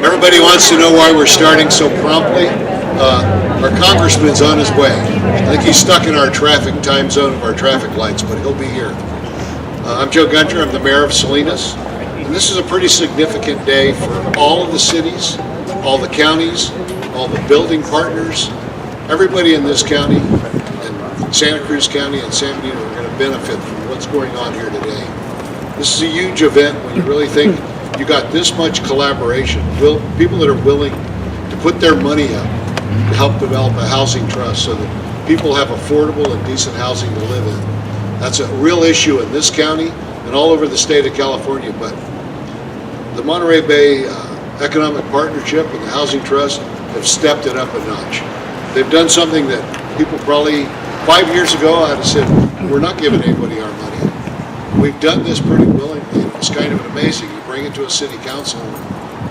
Everybody wants to know why we're starting so promptly. Our congressman's on his way. I think he's stuck in our traffic time zone of our traffic lights, but he'll be here. I'm Joe Gunter. I'm the mayor of Salinas. And this is a pretty significant day for all of the cities, all the counties, all the building partners. Everybody in this county, and Santa Cruz County and San Benito are going to benefit from what's going on here today. This is a huge event when you really think you got this much collaboration, people that are willing to put their money up to help develop a housing trust so that people have affordable and decent housing to live in. That's a real issue in this county and all over the state of California, but the Monterey Bay Economic Partnership and the Housing Trust have stepped it up a notch. They've done something that people probably 5 years ago I'd have said, we're not giving anybody our money. We've done this pretty willingly. It's kind of amazing. You bring it to a city council,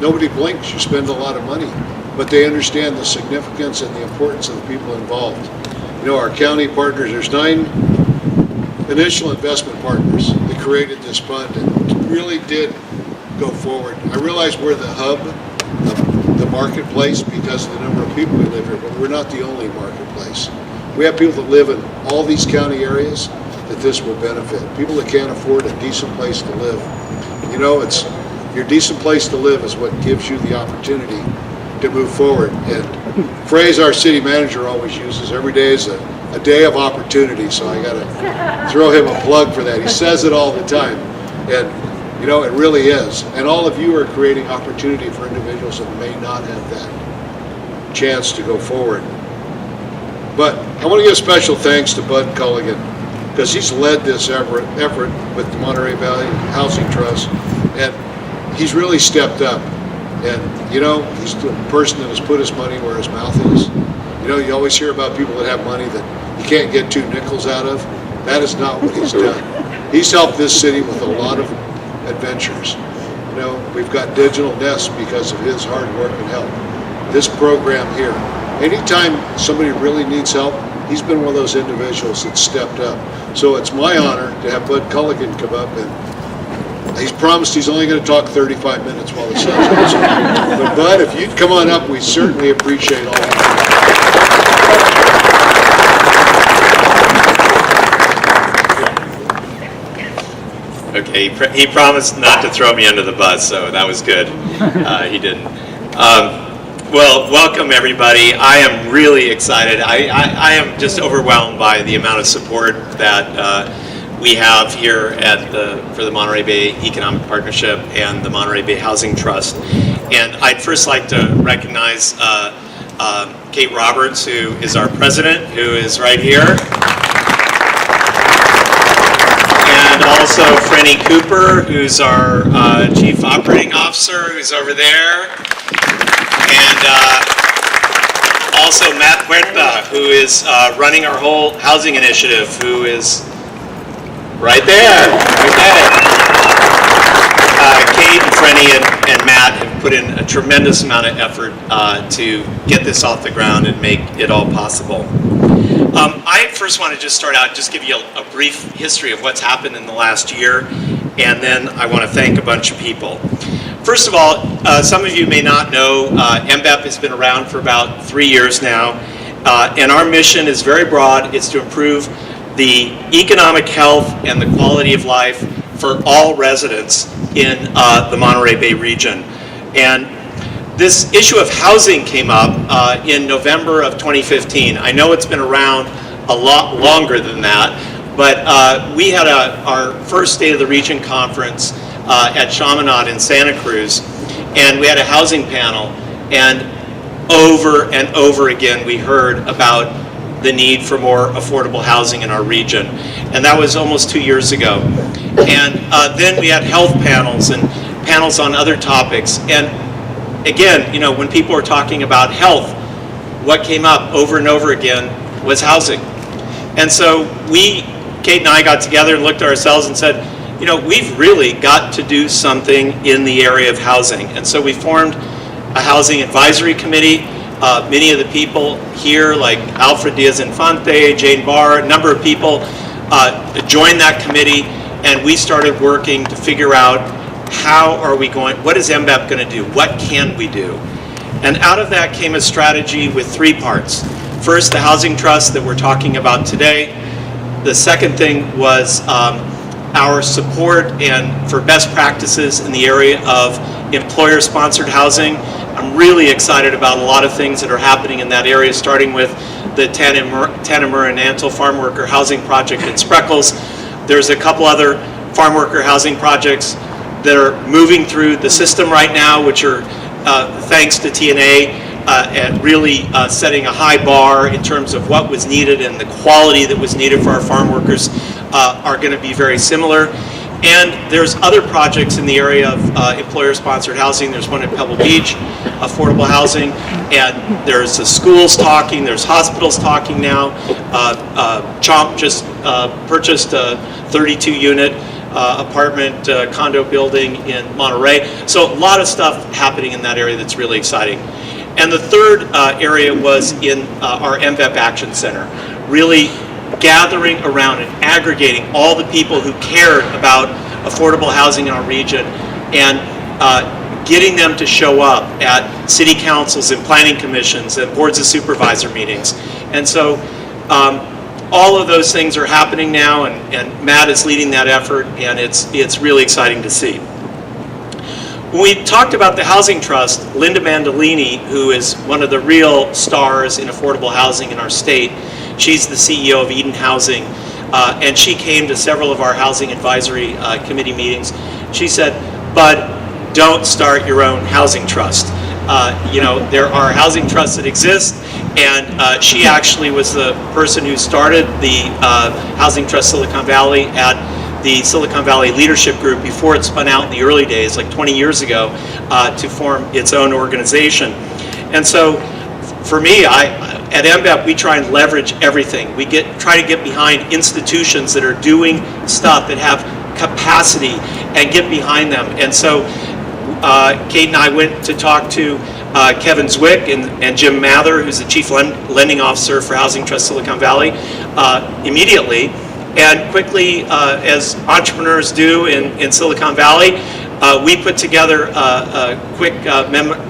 nobody blinks, you spend a lot of money, but they understand the significance and the importance of the people involved. You know, our county partners, there's 9 initial investment partners that created this fund and really did go forward. I realize we're the hub of the marketplace because of the number of people we live here, but we're not the only marketplace. We have people that live in all these county areas that this will benefit. People that can't afford a decent place to live. You know, it's your decent place to live is what gives you the opportunity to move forward. And phrase our city manager always uses, every day is a day of opportunity, so I gotta throw him a plug for that. He says it all the time, and you know, it really is. And all of you are creating opportunity for individuals that may not have that chance to go forward. But I want to give special thanks to Bud Culligan, because he's led this effort with the Monterey Valley Housing Trust, and he's really stepped up. And you know, he's the person that has put his money where his mouth is. You know, you always hear about people that have money that you can't get 2 nickels out of. That is not what he's done. He's helped this city with a lot of adventures. You know, we've got digital nests because of his hard work and help. This program here, anytime somebody really needs help, he's been one of those individuals that stepped up. So it's my honor to have Bud Culligan come up, and he's promised he's only going to talk 35 minutes while the sun's out. But Bud, if you'd come on up, we certainly appreciate all of you. Okay, he promised not to throw me under the bus, so that was good. He didn't. Well, welcome everybody. I am really excited. I am just overwhelmed by the amount of support that we have here for the Monterey Bay Economic Partnership and the Monterey Bay Housing Trust. And I'd first like to recognize Kate Roberts, who is our president, who is right here. And also Franny Cooper, who's our chief operating officer, who's over there. And also Matt Huerta, who is running our whole housing initiative, who is right there. Kate, Franny, and Matt have put in a tremendous amount of effort to get this off the ground and make it all possible. I first want to just start out, just give you a brief history of what's happened in the last year, and then I want to thank a bunch of people. First of all, some of you may not know, MBEP has been around for about 3 years now, and our mission is very broad. It's to improve the economic health and the quality of life for all residents in the Monterey Bay region. And this issue of housing came up in November of 2015. I know it's been around a lot longer than that, but we had our first State of the Region conference at Chaminade in Santa Cruz, and we had a housing panel, and over again we heard about the need for more affordable housing in our region, and that was almost 2 years ago. And then we had health panels and panels on other topics, and again, you know, when people were talking about health, what came up over and over again was housing. And so Kate and I got together and looked at ourselves and said, you know, we've really got to do something in the area of housing. And so we formed a housing advisory committee. Many of the people here, like Alfred Diaz-Infante, Jane Barr, a number of people joined that committee, and we started working to figure out what is MBEP going to do? What can we do? And out of that came a strategy with 3 parts. First, the housing trust that we're talking about today. The second thing was our support and for best practices in the area of employer-sponsored housing. I'm really excited about a lot of things that are happening in that area, starting with the Tanimura and Antle Farm Worker Housing Project in Spreckles. There's a couple other farm worker housing projects that are moving through the system right now, which are thanks to TNA and really setting a high bar in terms of what was needed, and the quality that was needed for our farm workers are going to be very similar. And there's other projects in the area of employer-sponsored housing. There's one at Pebble Beach, affordable housing, and there's the schools talking, there's hospitals talking now. Chomp just purchased a 32-unit apartment condo building in Monterey. So a lot of stuff happening in that area that's really exciting. And the third area was in our MBEP Action Center, really gathering around and aggregating all the people who cared about affordable housing in our region and getting them to show up at city councils and planning commissions and boards of supervisor meetings. And so all of those things are happening now, and Matt is leading that effort, and it's really exciting to see. When we talked about the Housing Trust, Linda Mandolini, who is one of the real stars in affordable housing in our state, she's the CEO of Eden Housing, and she came to several of our housing advisory committee meetings. She said, "Bud, don't start your own housing trust. There are housing trusts that exist," and she actually was the person who started the Housing Trust Silicon Valley at the Silicon Valley Leadership Group before it spun out in the early days, like 20 years ago, to form its own organization. And so for me, at MBEP, we try and leverage everything. We try to get behind institutions that are doing stuff, that have capacity, and get behind them. And so Kate and I went to talk to Kevin Zwick and Jim Mather, who's the Chief Lending Officer for Housing Trust Silicon Valley, immediately. And quickly, as entrepreneurs do in Silicon Valley, we put together a quick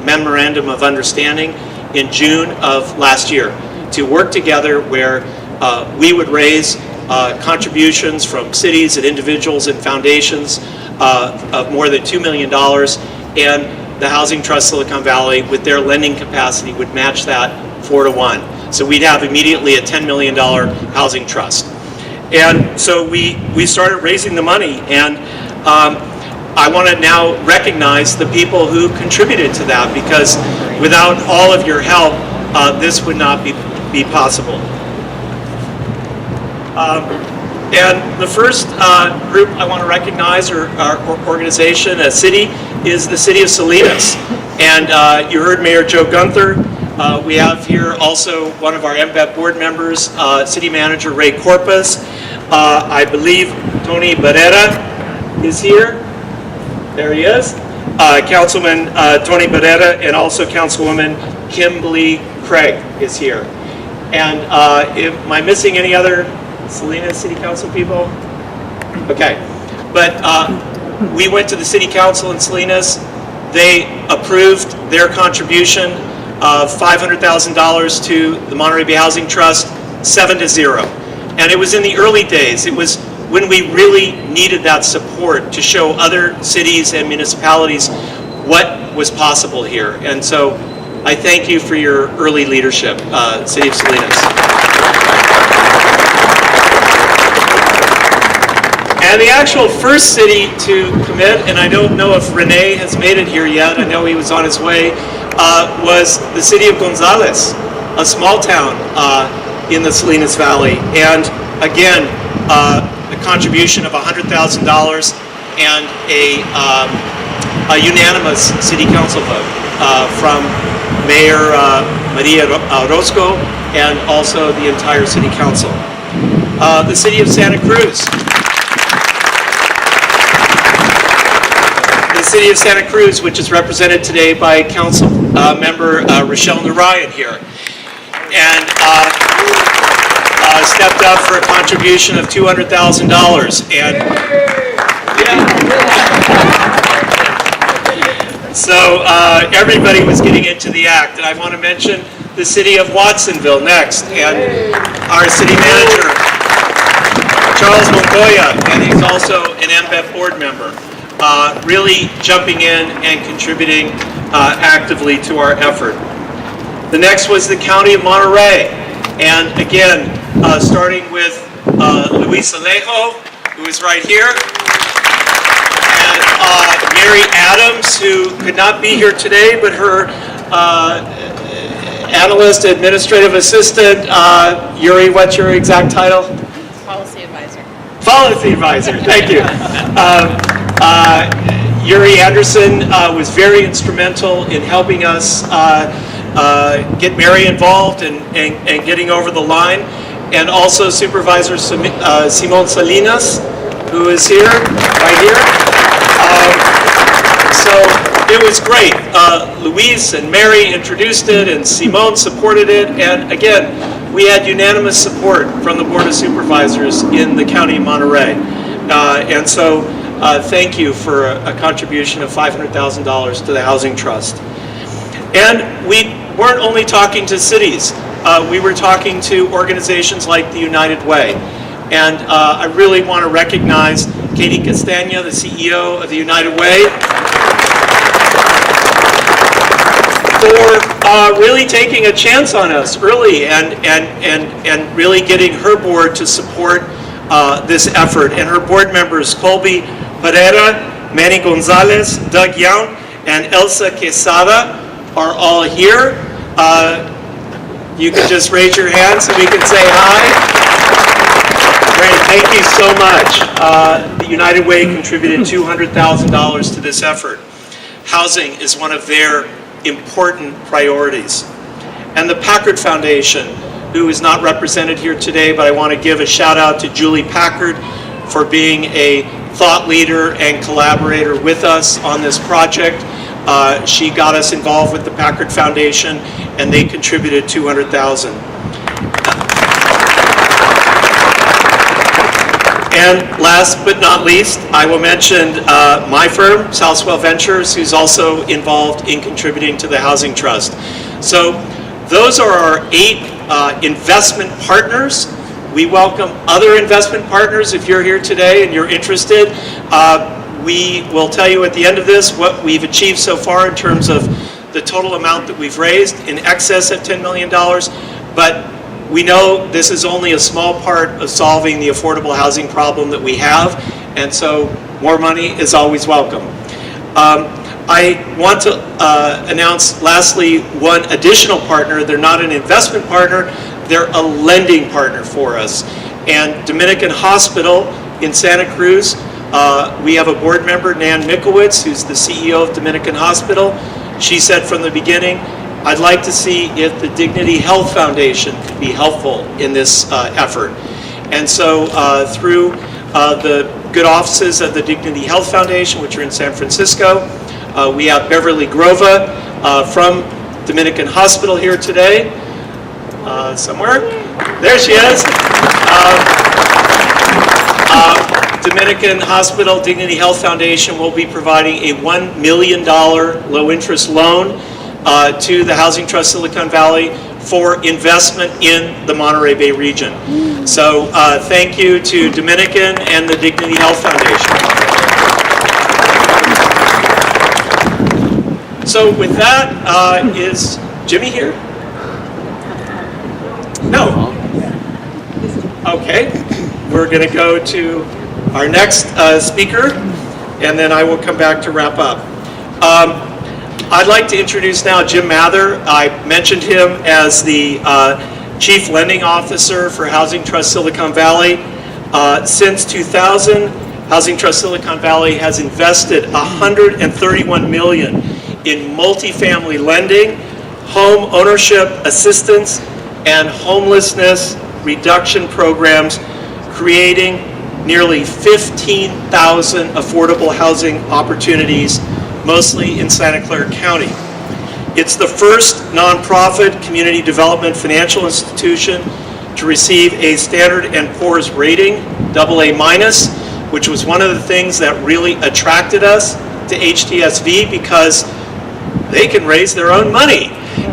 memorandum of understanding in June of last year to work together where we would raise contributions from cities and individuals and foundations of more than $2 million, and the Housing Trust Silicon Valley, with their lending capacity, would match that 4-to-1. So we'd have immediately a $10 million housing trust. And so we started raising the money, and I want to now recognize the people who contributed to that, because without all of your help, this would not be possible. And the first group I want to recognize, or our organization, a city, is the City of Salinas. And you heard Mayor Joe Gunther. We have here also one of our MBEP board members, City Manager Ray Corpus. I believe Tony Barrera is here. There he is. Councilman Tony Barrera, and also Councilwoman Kimberly Craig is here. And am I missing any other Salinas City Council people? Okay. But we went to the City Council in Salinas. They approved their contribution of $500,000 to the Monterey Bay Housing Trust, 7-0. And it was in the early days. It was when we really needed that support to show other cities and municipalities what was possible here. And so I thank you for your early leadership, City of Salinas. And the actual first city to commit, and I don't know if Rene has made it here yet, I know he was on his way, was the city of Gonzales, a small town in the Salinas Valley. And again, a contribution of $100,000 and a unanimous city council vote from Mayor Maria Orozco and also the entire city council. The city of Santa Cruz. The city of Santa Cruz, which is represented today by Council Member Rochelle Narayan here, and stepped up for a contribution of $200,000. And yeah. So everybody was getting into the act. And I want to mention the City of Watsonville next, and our city manager, Charles Montoya, and he's also an MBEP board member, really jumping in and contributing actively to our effort. The next was the County of Monterey, and again, starting with Lucile, who is right here, and Mary Adams, who could not be here today, but her analyst, administrative assistant, Yuri, what's your exact title? Policy advisor. Policy advisor, thank you. Yuri Anderson was very instrumental in helping us get Mary involved and getting over the line. And also Supervisor Simon Salinas, who is here, right here. So it was great. Luis and Mary introduced it, and Simone supported it, and again, we had unanimous support from the Board of Supervisors in the County of Monterey. And so thank you for a contribution of $500,000 to the Housing Trust. And we weren't only talking to cities, we were talking to organizations like the United Way. And I really want to recognize Katie Castagna, the CEO of the United Way, for really taking a chance on us early and really getting her board to support this effort. And her board members, Colby Pereira, Manny Gonzales, Doug Young, and Elsa Quesada are all here. You can just raise your hand so we can say hi. Great, thank you so much. The United Way contributed $200,000 to this effort. Housing is one of their important priorities. And the Packard Foundation, who is not represented here today, but I want to give a shout out to Julie Packard for being a thought leader and collaborator with us on this project. She got us involved with the Packard Foundation, and they contributed $200,000. And last but not least, I will mention my firm, Swell Ventures, who's also involved in contributing to the Housing Trust. So those are our 8 investment partners. We welcome other investment partners if you're here today and you're interested. We will tell you at the end of this what we've achieved so far in terms of the total amount that we've raised, in excess of $10 million. But we know this is only a small part of solving the affordable housing problem that we have, and so more money is always welcome. I want to announce lastly one additional partner. They're not an investment partner, they're a lending partner for us. And Dominican Hospital in Santa Cruz, we have a board member, Nan Mikowitz, who's the CEO of Dominican Hospital. She said from the beginning, I'd like to see if the Dignity Health Foundation could be helpful in this effort. And so through the good offices of the Dignity Health Foundation, which are in San Francisco, we have Beverly Grova from Dominican Hospital here today. Somewhere? There she is. Dominican Hospital Dignity Health Foundation will be providing a $1 million low-interest loan to the Housing Trust Silicon Valley for investment in the Monterey Bay region. So thank you to Dominican and the Dignity Health Foundation. So with that, is Jimmy here? No. Okay, we're going to go to our next speaker, and then I will come back to wrap up. I'd like to introduce now Jim Mather. I mentioned him as the Chief Lending Officer for Housing Trust Silicon Valley. Since 2000, Housing Trust Silicon Valley has invested $131 million in multifamily lending, home ownership assistance, and homelessness reduction programs, creating nearly 15,000 affordable housing opportunities, mostly in Santa Clara County. It's the first nonprofit community development financial institution to receive a Standard & Poor's rating, AA-, which was one of the things that really attracted us to HTSV, because they can raise their own money.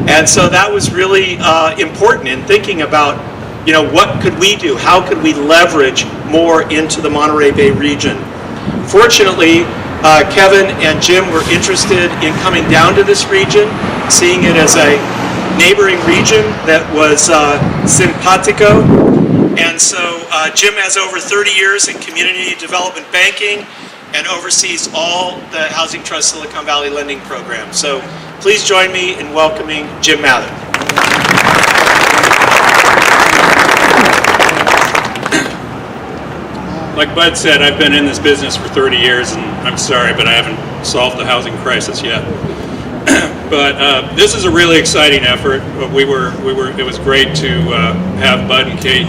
And so that was really important in thinking about, what could we do? How could we leverage more into the Monterey Bay region? Fortunately, Kevin and Jim were interested in coming down to this region, seeing it as a neighboring region that was simpatico. And so Jim has over 30 years in community development banking and oversees all the Housing Trust Silicon Valley lending program. So please join me in welcoming Jim Mather. Like Bud said, I've been in this business for 30 years, and I'm sorry, but I haven't solved the housing crisis yet. But this is a really exciting effort. It was great to have Bud and Kate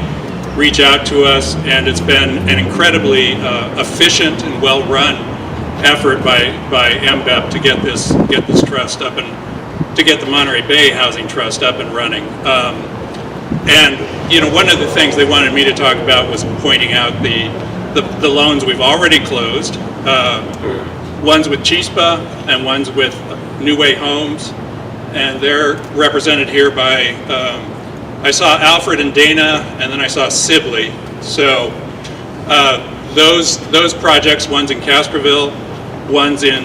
reach out to us, and it's been an incredibly efficient and well-run effort by MBEP to get this trust up and to get the Monterey Bay Housing Trust up and running. And one of the things they wanted me to talk about was pointing out the loans we've already closed, ones with Chispa and ones with New Way Homes, and they're represented here by, I saw Alfred and Dana, and then I saw Sibley. So those projects, one's in Castroville, one's in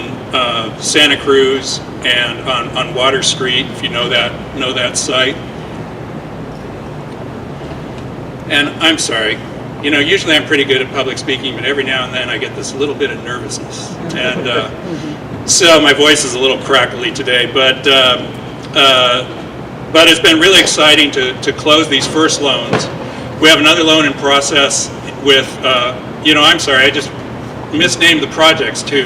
Santa Cruz, and on Water Street, if you know that site. And I'm sorry, usually I'm pretty good at public speaking, but every now and then I get this little bit of nervousness. And so my voice is a little crackly today, but it's been really exciting to close these first loans. We have another loan in process with, I'm sorry, I just misnamed the projects too.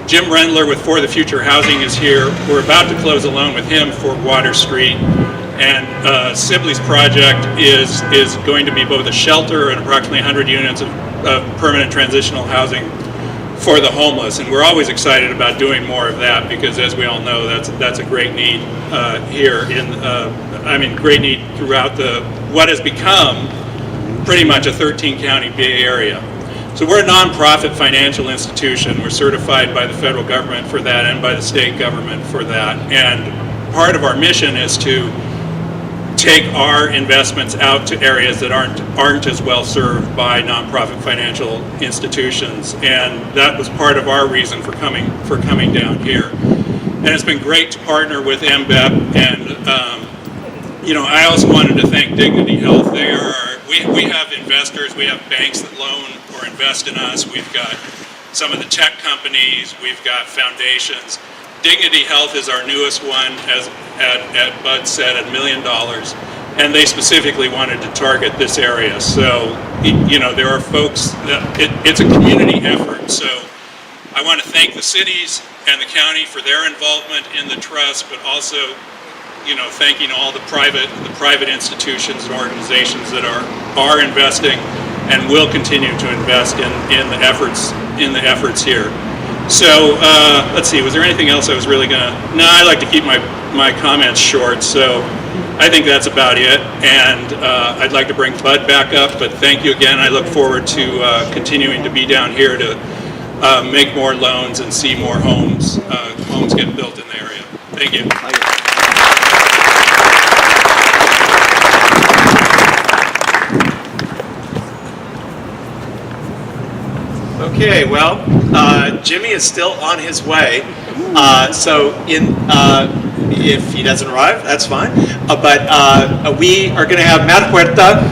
Jim Rendler with For the Future Housing is here. We're about to close a loan with him for Water Street. And Sibley's project is going to be both a shelter and approximately 100 units of permanent transitional housing for the homeless. And we're always excited about doing more of that because, as we all know, that's a great need here great need throughout what has become pretty much a 13-county Bay Area. So we're a nonprofit financial institution. We're certified by the federal government for that and by the state government for that. And part of our mission is to take our investments out to areas that aren't as well served by nonprofit financial institutions, and that was part of our reason for coming down here. And it's been great to partner with MBEP, and I also wanted to thank Dignity Health. We have investors, we have banks that loan or invest in us. We've got some of the tech companies, we've got foundations. Dignity Health is our newest one, as Bud said, at $1 million, and they specifically wanted to target this area. So, there are folks it's a community effort. So, I want to thank the cities and the county for their involvement in the trust, but also, thanking all the private institutions and organizations that are investing and will continue to invest in the efforts here. So let's see, was there anything else I was really gonna? No, I like to keep my comments short, so I think that's about it. And I'd like to bring Bud back up, but thank you again. I look forward to continuing to be down here to make more loans and see more homes get built in the area. Thank you. Okay, well, Jimmy is still on his way, so if he doesn't arrive, that's fine. But we are going to have Matt Huerta,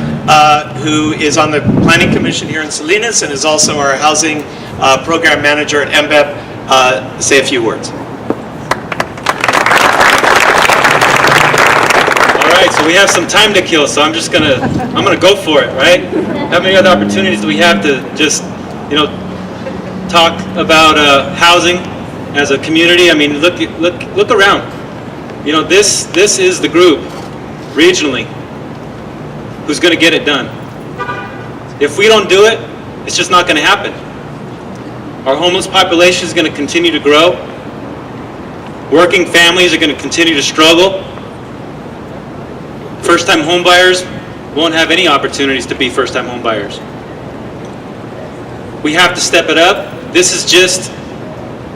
who is on the Planning Commission here in Salinas and is also our housing program manager at MBEP, say a few words. All right, so we have some time to kill, so I'm gonna go for it, right? How many other opportunities do we have to just talk about housing as a community? I mean, look around. This is the group regionally who's going to get it done. If we don't do it, it's just not going to happen. Our homeless population is going to continue to grow. Working families are going to continue to struggle. First-time homebuyers won't have any opportunities to be first-time homebuyers. We have to step it up. This is just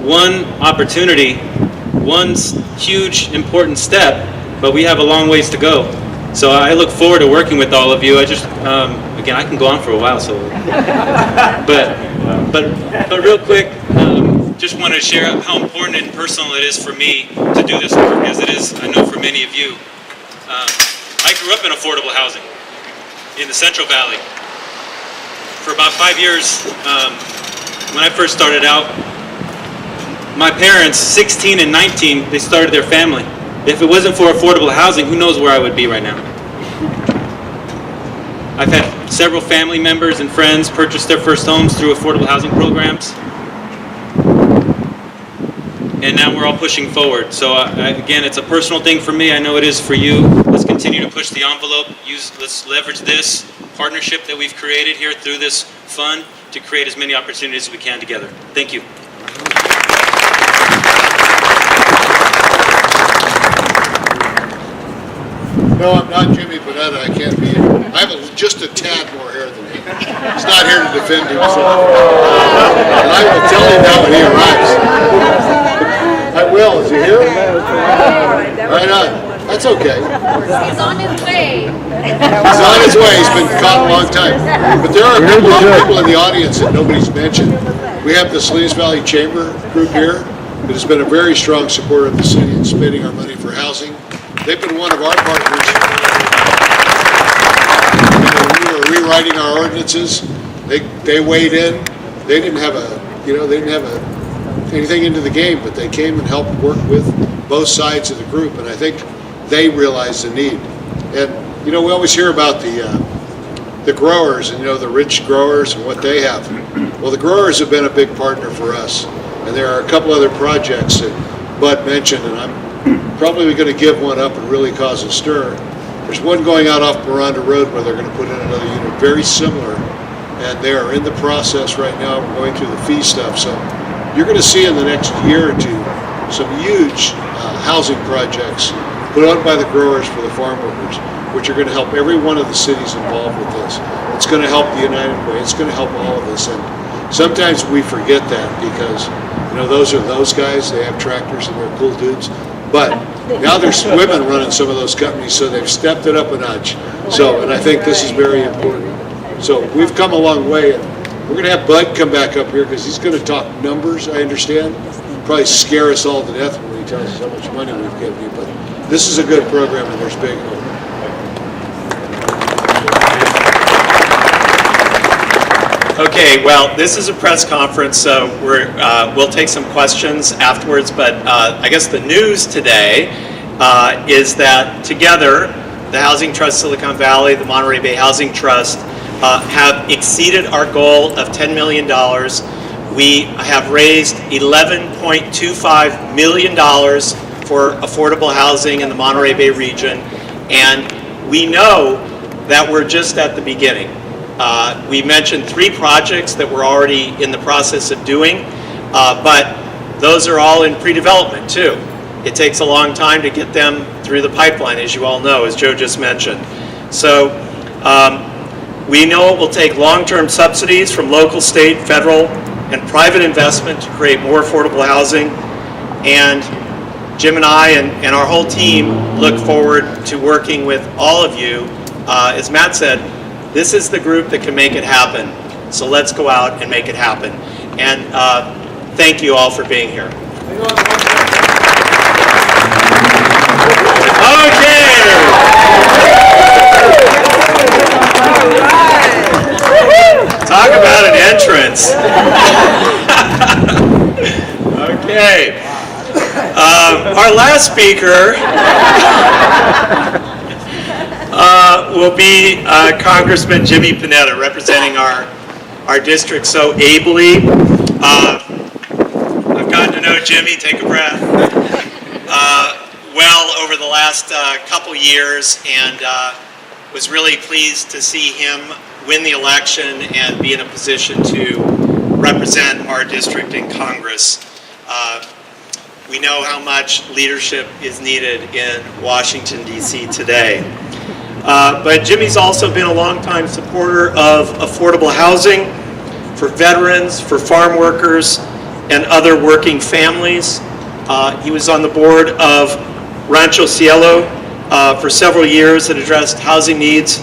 one opportunity one huge important step, but we have a long ways to go. So I look forward to working with all of you. I just, again, I can go on for a while, so. But real quick, just want to share how important and personal it is for me to do this work, as it is, I know, for many of you. I grew up in affordable housing in the Central Valley. For about 5 years, when I first started out, my parents, 16 and 19, they started their family. If it wasn't for affordable housing, who knows where I would be right now. I've had several family members and friends purchase their first homes through affordable housing programs. And now we're all pushing forward. So again, it's a personal thing for me. I know it is for you. Let's continue to push the envelope. Let's leverage this partnership that we've created here through this fund to create as many opportunities as we can together. Thank you. No, I'm not Jimmy Panetta. I can't be. I have just a tad more hair than him. He's not here to defend himself. And I will tell him that when he arrives. I will. Is he here? Right on. That's okay. He's on his way. He's on his way. He's been caught a long time. But there are a couple of people in the audience that nobody's mentioned. We have the Salinas Valley Chamber group here that has been a very strong supporter of the city in spending our money for housing. They've been one of our partners. When we were rewriting our ordinances, they weighed in. They didn't have anything into the game, but they came and helped work with both sides of the group, and I think they realized the need. And we always hear about the growers and the rich growers and what they have. Well, the growers have been a big partner for us, and there are a couple other projects that Bud mentioned, and I'm probably going to give one up and really cause a stir. There's one going out off Miranda Road where they're going to put in another unit very similar, and they are in the process right now. We're going through the fee stuff, so you're going to see in the next year or two some huge housing projects put on by the growers for the farm workers, which are going to help every one of the cities involved with this. It's going to help the United Way. It's going to help all of us, and sometimes we forget that because those are those guys. They have tractors and they're cool dudes. But now there's women running some of those companies, so they've stepped it up a notch. And I think this is very important. So we've come a long way, and we're going to have Bud come back up here because he's going to talk numbers, I understand. Probably scare us all to death when he tells us how much money we've given you, but this is a good program, and there's big hope. Okay, well, this is a press conference, so we'll take some questions afterwards, but I guess the news today is that together, the Housing Trust Silicon Valley, the Monterey Bay Housing Trust, have exceeded our goal of $10 million. We have raised $11.25 million for affordable housing in the Monterey Bay region, and we know that we're just at the beginning. We mentioned 3 projects that we're already in the process of doing, but those are all in pre-development too. It takes a long time to get them through the pipeline, as you all know, as Joe just mentioned. So we know it will take long-term subsidies from local, state, federal, and private investment to create more affordable housing. And Jim and I and our whole team look forward to working with all of you. As Matt said, this is the group that can make it happen. So let's go out and make it happen. And thank you all for being here. Okay. Talk about an entrance. Okay. Our last speaker will be Congressman Jimmy Panetta, representing our district so ably. I've gotten to know Jimmy, take a breath, well over the last couple years, and was really pleased to see him win the election and be in a position to represent our district in Congress. We know how much leadership is needed in Washington, D.C. today. But Jimmy's also been a longtime supporter of affordable housing for veterans, for farm workers, and other working families. He was on the board of Rancho Cielo for several years that addressed housing needs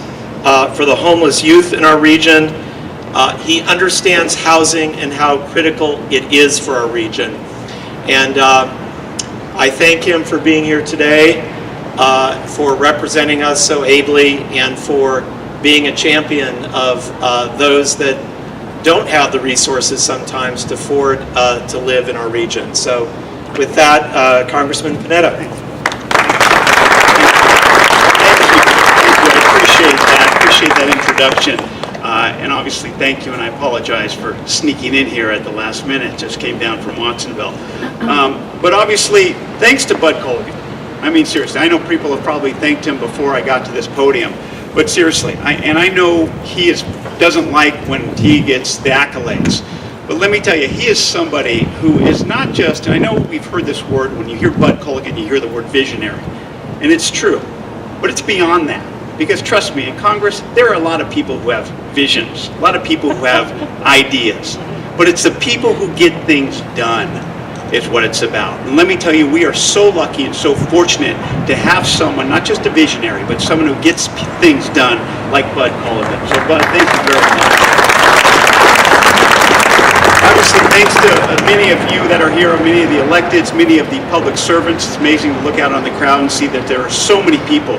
for the homeless youth in our region. He understands housing and how critical it is for our region. And I thank him for being here today, for representing us so ably, and for being a champion of those that don't have the resources sometimes to afford to live in our region. So with that, Congressman Panetta. Thank you. I appreciate that introduction. And obviously, thank you, and I apologize for sneaking in here at the last minute. Just came down from Watsonville. But obviously, thanks to Bud Colgan. I mean, seriously, I know people have probably thanked him before I got to this podium. But seriously, I know he doesn't like when he gets the accolades. But let me tell you, he is somebody who is not just, and I know we've heard this word, when you hear Bud Colgan, you hear the word visionary. And it's true. But it's beyond that. Because trust me, in Congress, there are a lot of people who have visions, a lot of people who have ideas. But it's the people who get things done is what it's about. And let me tell you, we are so lucky and so fortunate to have someone, not just a visionary, but someone who gets things done like Bud Colgan. So Bud, thank you very much. Obviously, thanks to many of you that are here, many of the electeds, many of the public servants. It's amazing to look out on the crowd and see that there are so many people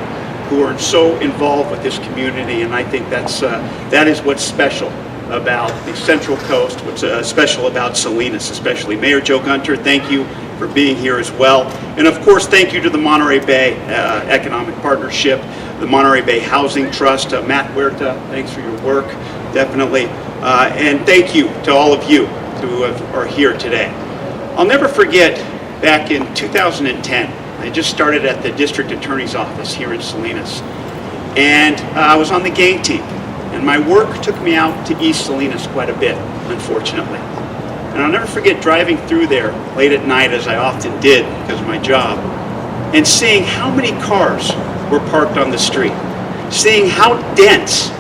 who are so involved with this community, and I think that is what's special about the Central Coast, what's special about Salinas especially. Mayor Joe Gunter, thank you for being here as well. And of course, thank you to the Monterey Bay Economic Partnership, the Monterey Bay Housing Trust, Matt Huerta, thanks for your work, definitely. And thank you to all of you who are here today. I'll never forget back in 2010, I just started at the district attorney's office here in Salinas, and I was on the gang team, and my work took me out to East Salinas quite a bit, unfortunately. And I'll never forget driving through there late at night, as I often did because of my job, and seeing how many cars were parked on the street, seeing how dense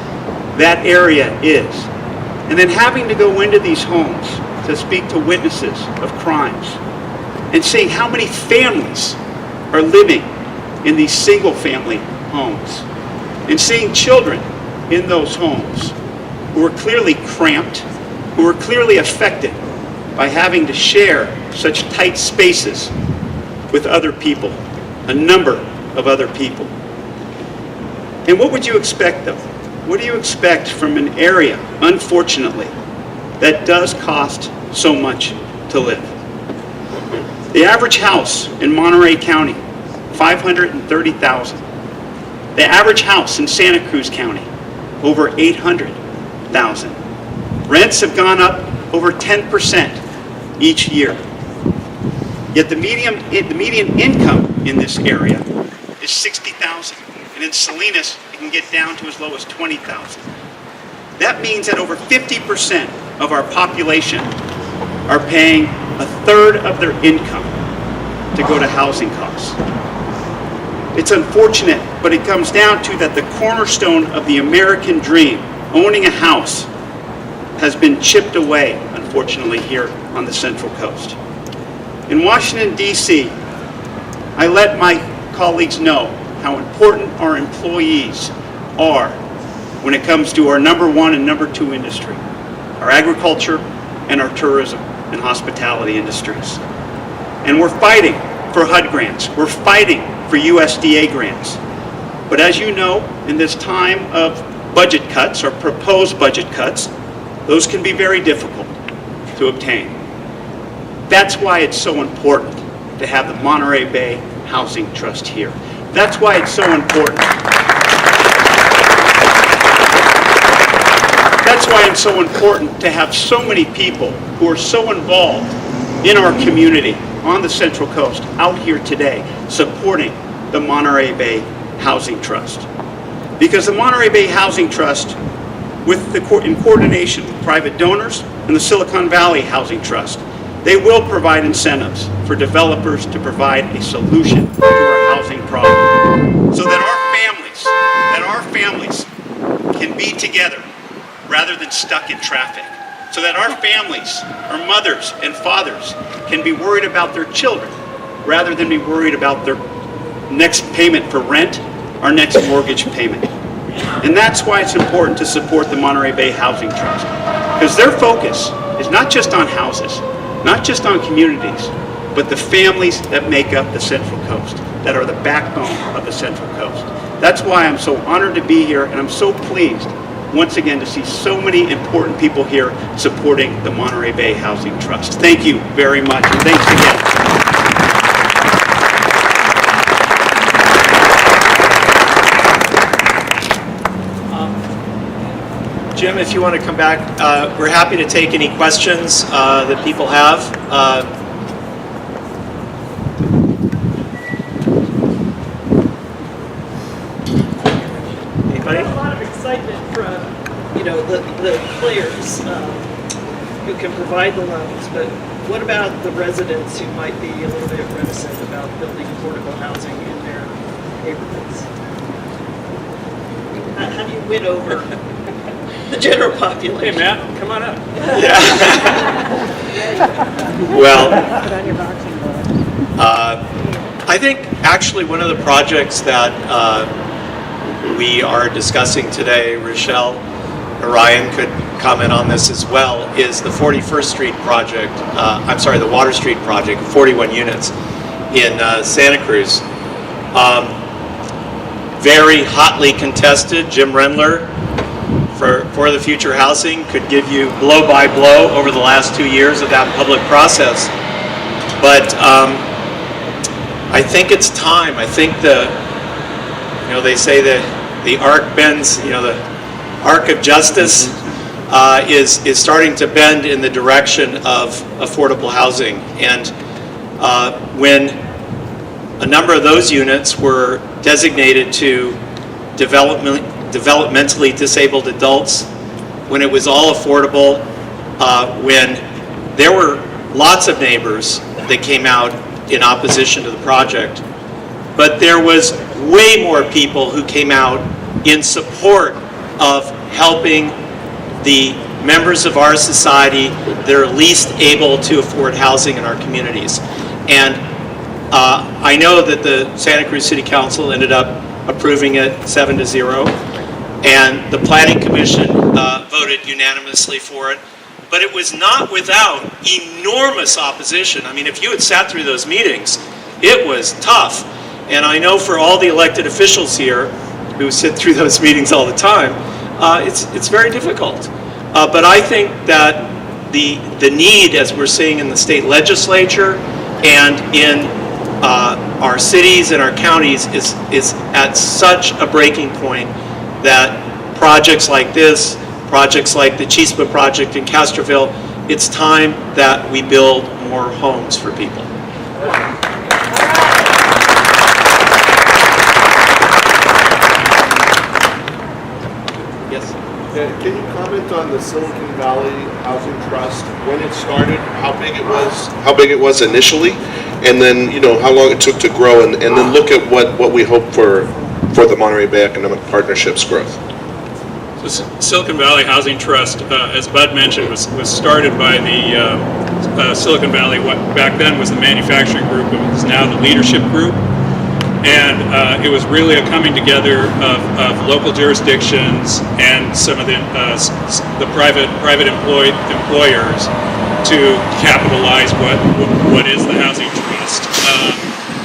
that area is, and then having to go into these homes to speak to witnesses of crimes, and seeing how many families are living in these single-family homes, and seeing children in those homes who are clearly cramped, who are clearly affected by having to share such tight spaces with other people, a number of other people. And what would you expect, though? What do you expect from an area, unfortunately, that does cost so much to live? The average house in Monterey County, $530,000. The average house in Santa Cruz County, over $800,000. Rents have gone up over 10% each year. Yet the median income in this area is $60,000, and in Salinas it can get down to as low as $20,000. That means that over 50% of our population are paying a third of their income to go to housing costs. It's unfortunate, but it comes down to that the cornerstone of the American dream, owning a house, has been chipped away, unfortunately, here on the Central Coast. In Washington, D.C., I let my colleagues know how important our employees are when it comes to our number one and number two industry, our agriculture and our tourism and hospitality industries. And we're fighting for HUD grants. We're fighting for USDA grants. But as you know, in this time of budget cuts or proposed budget cuts, those can be very difficult to obtain. That's why it's so important to have the Monterey Bay Housing Trust here. That's why it's so important. That's why it's so important to have so many people who are so involved in our community on the Central Coast out here today supporting the Monterey Bay Housing Trust. Because the Monterey Bay Housing Trust, in coordination with private donors and the Silicon Valley Housing Trust, they will provide incentives for developers to provide a solution to our housing problem so that our families can be together rather than stuck in traffic. So that our families, our mothers and fathers, can be worried about their children rather than be worried about their next payment for rent or next mortgage payment. And that's why it's important to support the Monterey Bay Housing Trust, because their focus is not just on houses, not just on communities, but the families that make up the Central Coast, that are the backbone of the Central Coast. That's why I'm so honored to be here, and I'm so pleased once again to see so many important people here supporting the Monterey Bay Housing Trust. Thank you very much, and thanks again. Jim, if you want to come back, we're happy to take any questions that people have. Anybody? There's a lot of excitement from, the players who can provide the loans, but what about the residents who might be a little bit reticent about building affordable housing in their neighborhoods? How do you win over the general population? Hey, Matt, come on up. Well, I think actually one of the projects that we are discussing today, Rochelle, Ryan could comment on this as well, is the 41st Street project, the Water Street project, 41 units in Santa Cruz. Very hotly contested. Jim Rendler for the Future Housing could give you blow by blow over the last 2 years of that public process. But I think it's time. I think they say that the arc bends, the arc of justice is starting to bend in the direction of affordable housing. And when a number of those units were designated to developmentally disabled adults, when it was all affordable, when there were lots of neighbors that came out in opposition to the project, but there was way more people who came out in support of helping the members of our society that are least able to afford housing in our communities. And I know that the Santa Cruz City Council ended up approving it 7-0, and the Planning Commission voted unanimously for it. But it was not without enormous opposition. I mean, if you had sat through those meetings, it was tough. And I know for all the elected officials here who sit through those meetings all the time, it's very difficult. But I think that the need, as we're seeing in the state legislature and in our cities and our counties, is at such a breaking point that projects like this, projects like the Chispa project in Castroville, it's time that we build more homes for people. Yes. Can you comment on the Silicon Valley Housing Trust, when it started, how big it was initially, and then how long it took to grow, and then look at what we hope for the Monterey Bay Economic Partnership's growth? So Silicon Valley Housing Trust, as Bud mentioned, was started by the Silicon Valley, what back then was the manufacturing group, it was now the leadership group. And it was really a coming together of local jurisdictions and some of the private employers to capitalize what is the housing trust.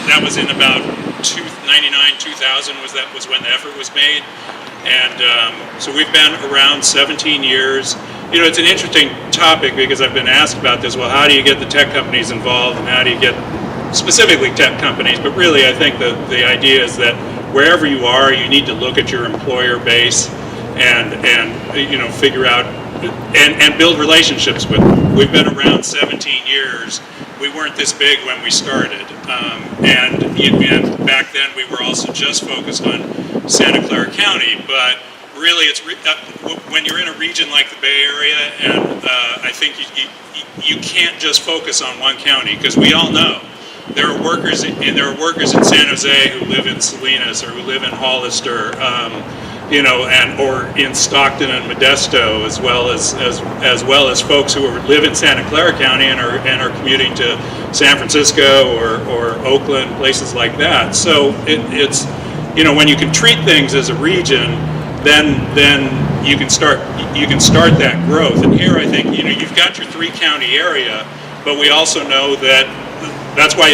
That was in about 1999-2000 was when the effort was made. And so we've been around 17 years. It's an interesting topic because I've been asked about this. Well, how do you get the tech companies involved, and how do you get specifically tech companies? But really, I think the idea is that wherever you are, you need to look at your employer base and figure out and build relationships with them. We've been around 17 years. We weren't this big when we started, and back then we were also just focused on Santa Clara County. But really, it's when you're in a region like the Bay Area, and I think you can't just focus on one county, because we all know there are workers in San Jose who live in Salinas or who live in Hollister, or in Stockton and Modesto, as well as folks who live in Santa Clara County and are commuting to San Francisco or Oakland, places like that. So it's when you can treat things as a region, then you can start that growth. And here I think you've got your 3-county area, but we also know that that's why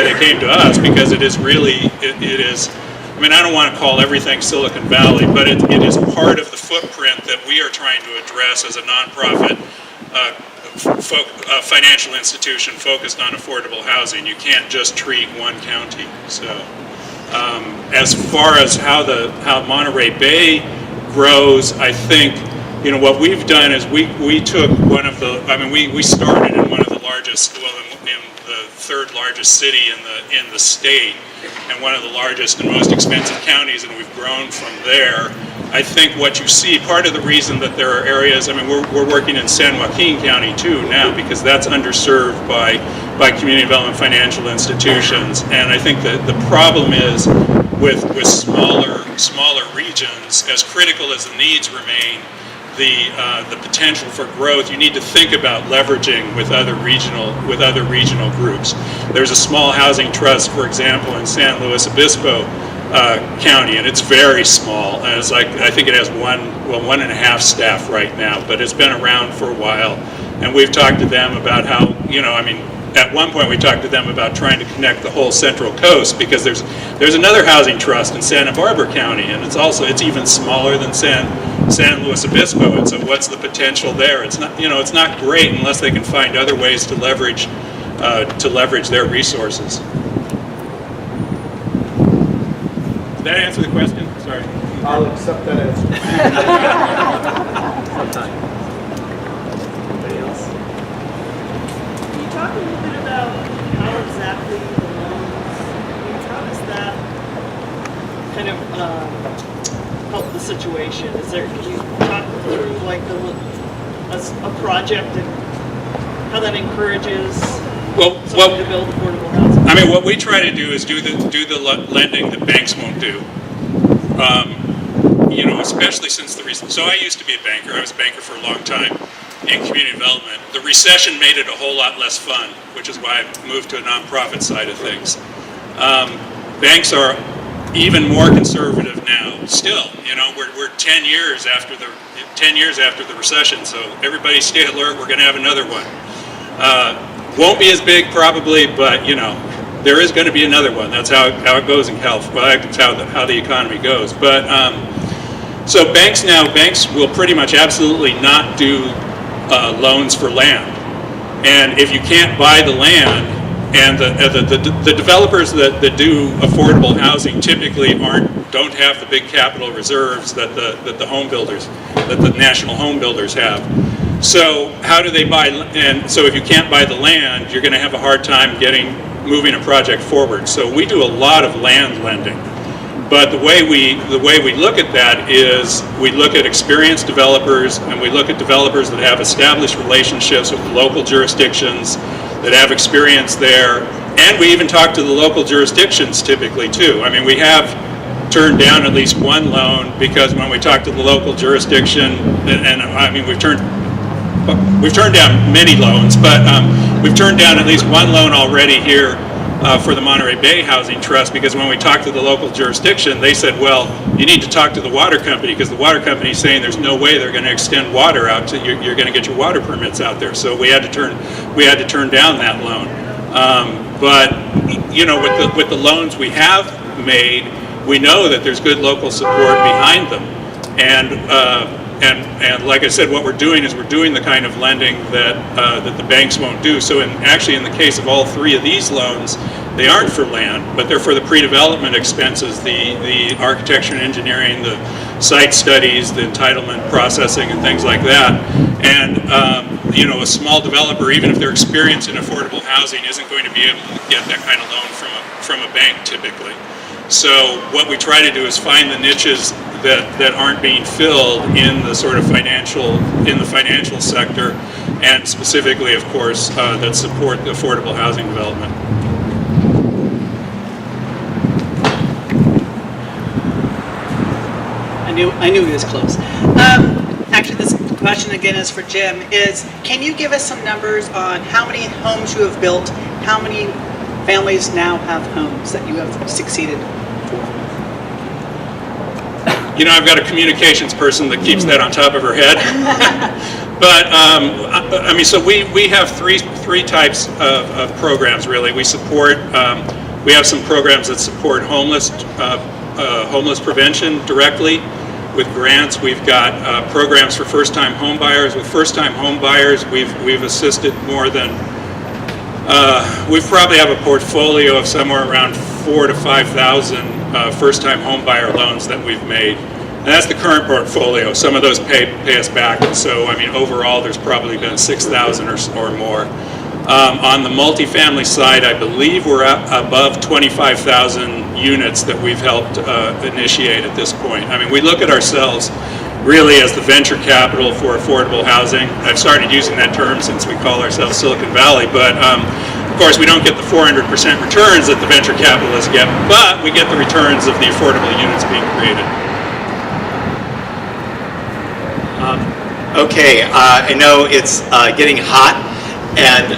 they came to us, because it is really it is. I mean, I don't want to call everything Silicon Valley, but it is part of the footprint that we are trying to address as a nonprofit financial institution focused on affordable housing. You can't just treat one county. So, as far as how Monterey Bay grows, I think what we've done is we took we started in one of the largest, in the 3rd largest city in the state, and one of the largest and most expensive counties, and we've grown from there. I think what you see, part of the reason that there are areas, we're working in San Joaquin County too now, because that's underserved by community development financial institutions, and I think that the problem is with smaller regions, as critical as the needs remain, the potential for growth, you need to think about leveraging with other regional groups. There's a small housing trust, for example, in San Luis Obispo County, and it's very small. And it's I think it has 1.5 staff right now, but it's been around for a while. And we've talked to them about how, at one point we talked to them about trying to connect the whole Central Coast, because there's another housing trust in Santa Barbara County, and it's even smaller than San Luis Obispo. And so what's the potential there? It's not great unless they can find other ways to leverage their resources. Did that answer the question? Sorry. I'll accept that answer. Anybody else? Can you talk a little bit about how exactly the loans, how does that kind of help the situation? Can you talk through like a project and how that encourages someone to build affordable housing? What we try to do is do the lending that banks won't do. Especially since the recent. So I used to be a banker. I was a banker for a long time in community development. The recession made it a whole lot less fun, which is why I moved to a nonprofit side of things. Banks are even more conservative now. Still, we're 10 years after the recession. So everybody stay alert. We're going to have another one. Won't be as big probably, but there is going to be another one. That's how it goes in California. That's how the economy goes. But so banks will pretty much absolutely not do loans for land. And if you can't buy the land, and the developers that do affordable housing typically don't have the big capital reserves that the national home builders have. So how do they buy? And so if you can't buy the land, you're going to have a hard time moving a project forward. So we do a lot of land lending. But the way we look at that is we look at experienced developers, and we look at developers that have established relationships with local jurisdictions, that have experience there, and we even talk to the local jurisdictions typically too. We have turned down at least one loan because when we talk to the local jurisdiction, and we've turned down many loans, but we've turned down at least one loan already here for the Monterey Bay Housing Trust, because when we talked to the local jurisdiction, they said, well, you need to talk to the water company, because the water company is saying there's no way they're going to extend water out to you're going to get your water permits out there. So we had to turn down that loan. But with the loans we have made, we know that there's good local support behind them, and like I said, what we're doing is we're doing the kind of lending that the banks won't do. So in the case of all three of these loans, they aren't for land, but they're for the pre-development expenses, the architecture and engineering, the site studies, the entitlement processing, and things like that. And a small developer, even if they're experienced in affordable housing, isn't going to be able to get that kind of loan from a bank typically. So what we try to do is find the niches that aren't being filled in the sort of financial sector, and specifically, of course, that support the affordable housing development. knew he was close. Actually, this question again is for Jim. Can you give us some numbers on how many homes you have built? How many families now have homes that you have succeeded for? You know, I've got a communications person that keeps that on top of her head. But, I mean, so we have three types of programs, really. We support, we have some programs that support homeless prevention directly with grants. We've got programs for first-time home buyers. With first-time home buyers, we've assisted more than, we probably have a portfolio of somewhere around 4,000 to 5,000 first-time home buyer loans that we've made. And that's the current portfolio. Some of those pay us back. And so, I mean, overall, there's probably been 6,000 or more. On the multifamily side, I believe we're above 25,000 units that we've helped initiate at this point. I mean, we look at ourselves really as the venture capital for affordable housing. I've started using that term since we call ourselves Silicon Valley, but of course we don't get the 400% returns that the venture capitalists get, but we get the returns of the affordable units being created. Okay, I know it's getting hot, and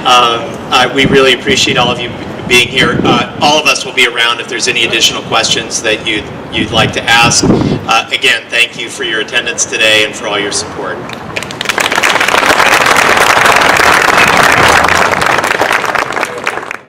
we really appreciate all of you being here. All of us will be around if there's any additional questions that you'd like to ask. Again, thank you for your attendance today and for all your support.